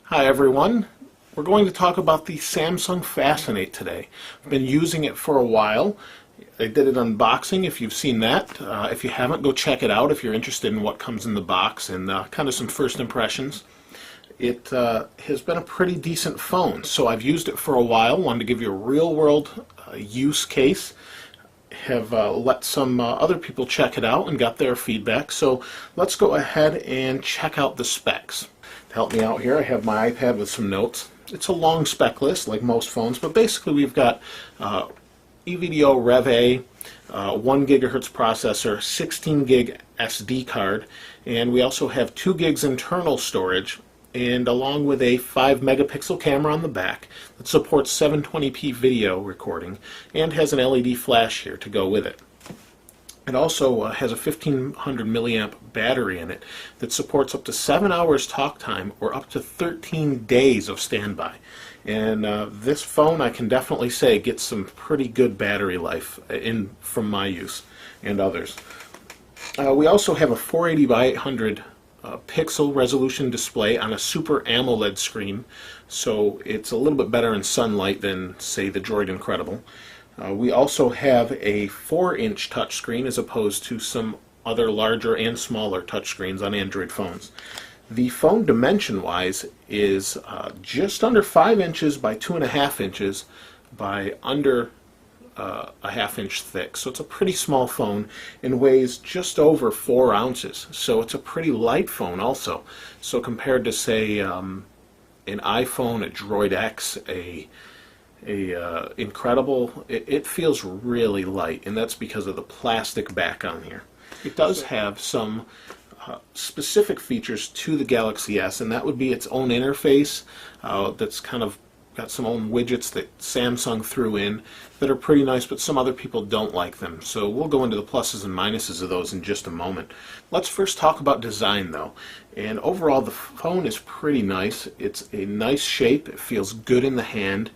Hi everyone. We're going to talk about the Samsung Fascinate today. I've been using it for a while. I did an unboxing if you've seen that. If you haven't, go check it out if you're interested in what comes in the box and kind of some first impressions. It has been a pretty decent phone, so I've used it for a while. Wanted to give you a real-world use case. Have let some other people check it out and got their feedback. So let's go ahead and check out the specs. To help me out here, I have my iPad with some notes. It's a long spec list like most phones, but basically we've got EVDO Rev-A, 1 gigahertz processor, 16 gig SD card, and we also have 2 gigs internal storage, and along with a 5 megapixel camera on the back that supports 720p video recording and has an LED flash here to go with it. It also has a 1500 milliamp battery in it that supports up to 7 hours talk time or up to 13 days of standby. And this phone, I can definitely say, gets some pretty good battery life from my use and others. We also have a 480 by 800 pixel resolution display on a Super AMOLED screen, so it's a little bit better in sunlight than, say, the Droid Incredible. We also have a 4-inch touchscreen as opposed to some other larger and smaller touchscreens on Android phones. The phone dimension-wise is just under 5 inches by 2.5 inches by under a half-inch thick. So it's a pretty small phone and weighs just over 4 ounces. So it's a pretty light phone also. So compared to, say, an iPhone, a Droid X, Incredible, it feels really light, and that's because of the plastic back on here. It does have some specific features to the Galaxy S, and that would be its own interface that's kind of got some own widgets that Samsung threw in that are pretty nice, but some other people don't like them. So we'll go into the pluses and minuses of those in just a moment. Let's first talk about design though. And overall the phone is pretty nice. It's a nice shape. It feels good in the hand.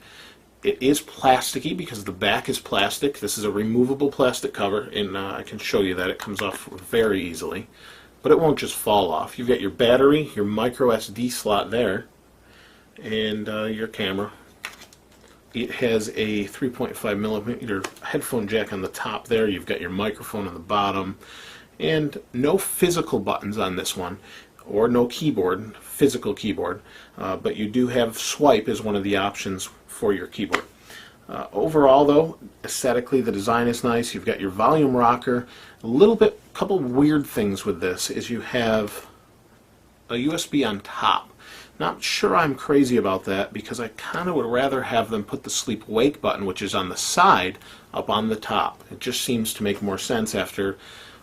It is plasticky because the back is plastic. This is a removable plastic cover, and I can show you that it comes off very easily. But it won't just fall off. You've got your battery, your micro SD slot there, and your camera. It has a 3.5 millimeter headphone jack on the top there. You've got your microphone on the bottom, and no physical buttons on this one, or no keyboard, physical keyboard, but you do have swipe as one of the options for your keyboard. Overall though, aesthetically the design is nice. You've got your volume rocker. Couple weird things with this is you have a USB on top. Not sure I'm crazy about that because I kind of would rather have them put the sleep wake button, which is on the side, up on the top. It just seems to make more sense after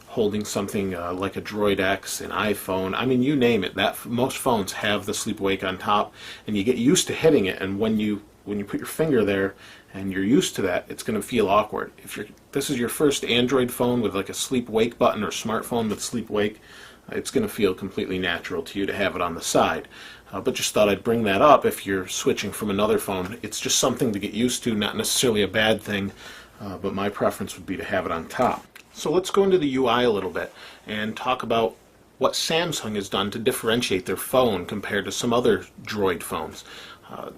holding something like a Droid X, an iPhone. I mean, you name it. Most phones have the sleep wake on top, and you get used to hitting it. And when you put your finger there and you're used to that, it's going to feel awkward. If this is your first Android phone with like a sleep wake button or smartphone with sleep wake, it's going to feel completely natural to you to have it on the side. But just thought I'd bring that up if you're switching from another phone. It's just something to get used to, not necessarily a bad thing, but my preference would be to have it on top. So let's go into the UI a little bit and talk about what Samsung has done to differentiate their phone compared to some other Droid phones.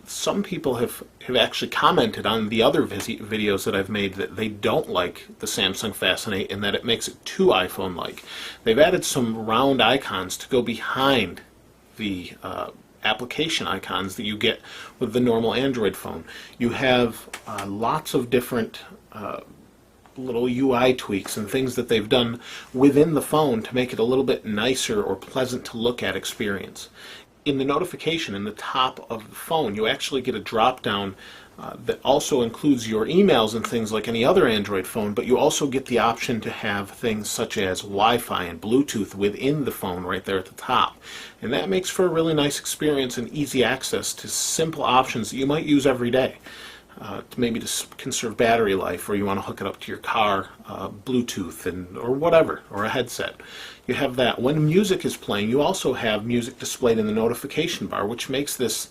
Some people have actually commented on the other videos that I've made that they don't like the Samsung Fascinate and that it makes it too iPhone-like. They've added some round icons to go behind the application icons that you get with the normal Android phone. You have lots of different little UI tweaks and things that they've done within the phone to make it a little bit nicer or pleasant to look at experience. In the notification in the top of the phone, you actually get a drop-down that also includes your emails and things like any other Android phone, but you also get the option to have things such as Wi-Fi and Bluetooth within the phone right there at the top. And that makes for a really nice experience and easy access to simple options that you might use every day. Maybe to conserve battery life, or you want to hook it up to your car, Bluetooth, or whatever, or a headset. You have that. When music is playing, you also have music displayed in the notification bar, which makes this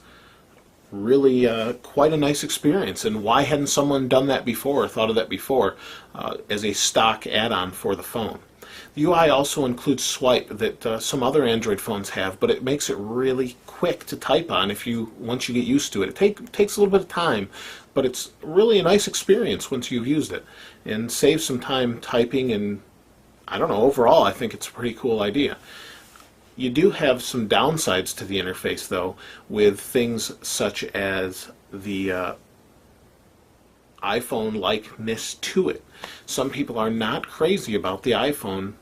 really quite a nice experience. And why hadn't someone done that before or thought of that before as a stock add-on for the phone? The UI also includes swipe that some other Android phones have, but it makes it really quick to type on once you get used to it. It takes a little bit of time, but it's really a nice experience once you've used it, and saves some time typing, and I don't know, overall I think it's a pretty cool idea. You do have some downsides to the interface though, with things such as the iPhone likeness to it. Some people are not crazy about the iPhone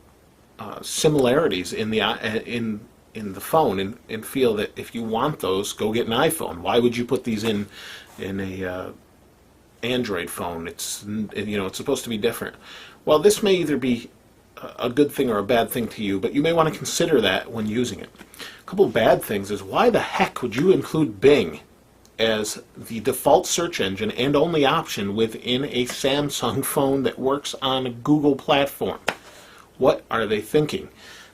similarities in the phone, and feel that if you want those, go get an iPhone. Why would you put these in a Android phone? It's it's supposed to be different. Well, this may either be a good thing or a bad thing to you, but you may want to consider that when using it. A couple of bad things is, why the heck would you include Bing as the default search engine and only option within a Samsung phone that works on a Google platform? What are they thinking?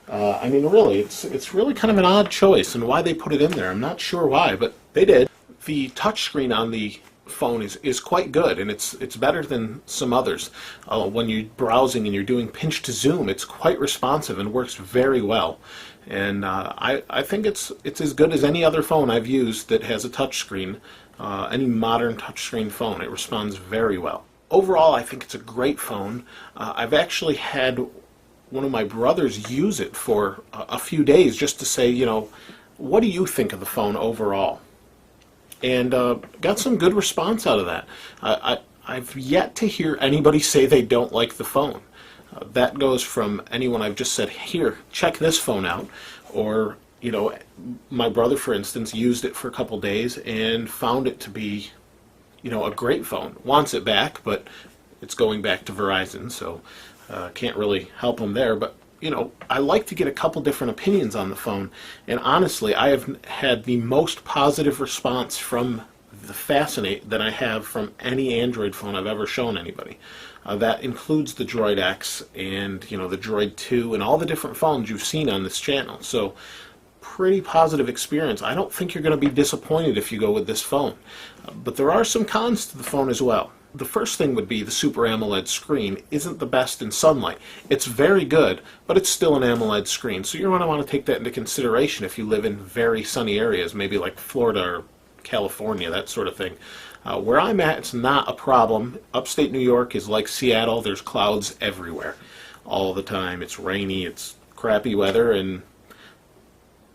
I mean, really, it's really kind of an odd choice, and why they put it in there, I'm not sure why, but they did. The touchscreen on the phone is quite good, and it's better than some others. When you're browsing and you're doing pinch to zoom, it's quite responsive and works very well. And I think it's as good as any other phone I've used that has a touchscreen, any modern touchscreen phone. It responds very well. Overall, I think it's a great phone. I've actually had one of my brothers use it for a few days just to say, what do you think of the phone overall? And got some good response out of that. I've yet to hear anybody say they don't like the phone. That goes from anyone I've just said, here, check this phone out, or my brother, for instance, used it for a couple days and found it to be a great phone. Wants it back, but it's going back to Verizon, so can't really help him there. But I like to get a couple different opinions on the phone, and honestly, I have had the most positive response from the Fascinate that I have from any Android phone I've ever shown anybody. That includes the Droid X and the Droid 2 and all the different phones you've seen on this channel. So pretty positive experience. I don't think you're going to be disappointed if you go with this phone. But there are some cons to the phone as well. The first thing would be the Super AMOLED screen isn't the best in sunlight. It's very good, but it's still an AMOLED screen, so you're going to want to take that into consideration if you live in very sunny areas, maybe like Florida or California, that sort of thing. Where I'm at, it's not a problem. Upstate New York is like Seattle. There's clouds everywhere all the time. It's rainy, it's crappy weather, and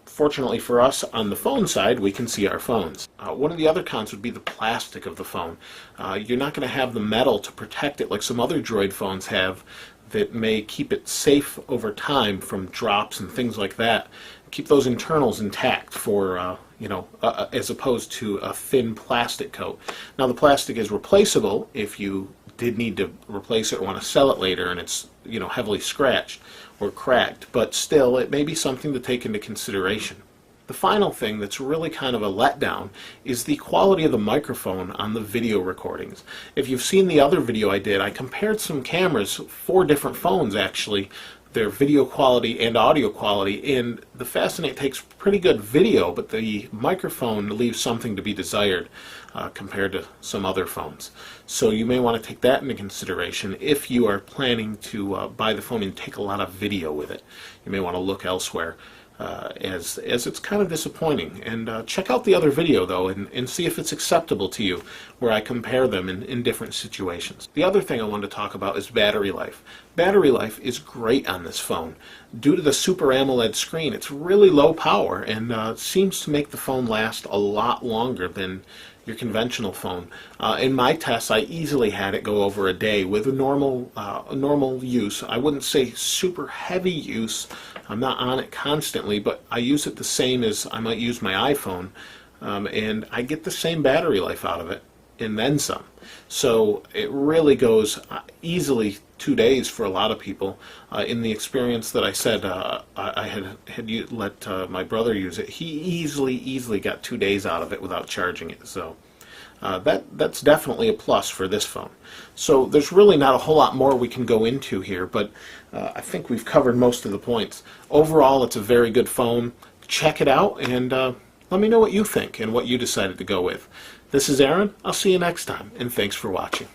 fortunately for us, on the phone side, we can see our phones. One of the other cons would be the plastic of the phone. You're not going to have the metal to protect it like some other Droid phones have that may keep it safe over time from drops and things like that. Keep those internals intact for, as opposed to a thin plastic coat. Now, the plastic is replaceable if you did need to replace it or want to sell it later and it's heavily scratched or cracked, but still it may be something to take into consideration. The final thing that's really kind of a letdown is the quality of the microphone on the video recordings. If you've seen the other video I did, I compared some cameras, 4 different phones actually, their video quality and audio quality, and the Fascinate takes pretty good video, but the microphone leaves something to be desired compared to some other phones. So you may want to take that into consideration if you are planning to buy the phone and take a lot of video with it. You may want to look elsewhere, as it's kind of disappointing. And check out the other video though and see if it's acceptable to you, where I compare them in different situations. The other thing I wanted to talk about is battery life. Battery life is great on this phone. Due to the Super AMOLED screen, it's really low power and seems to make the phone last a lot longer than your conventional phone. In my tests, I easily had it go over a day with a normal use. I wouldn't say super heavy use. I'm not on it constantly, but I use it the same as I might use my iPhone, and I get the same battery life out of it, and then some. So it really goes easily 2 days for a lot of people. In the experience that I said I had let my brother use it, he easily got 2 days out of it without charging it. So that's definitely a plus for this phone. So there's really not a whole lot more we can go into here, but I think we've covered most of the points. Overall, it's a very good phone. Check it out and let me know what you think and what you decided to go with. This is Aaron. I'll see you next time, and thanks for watching.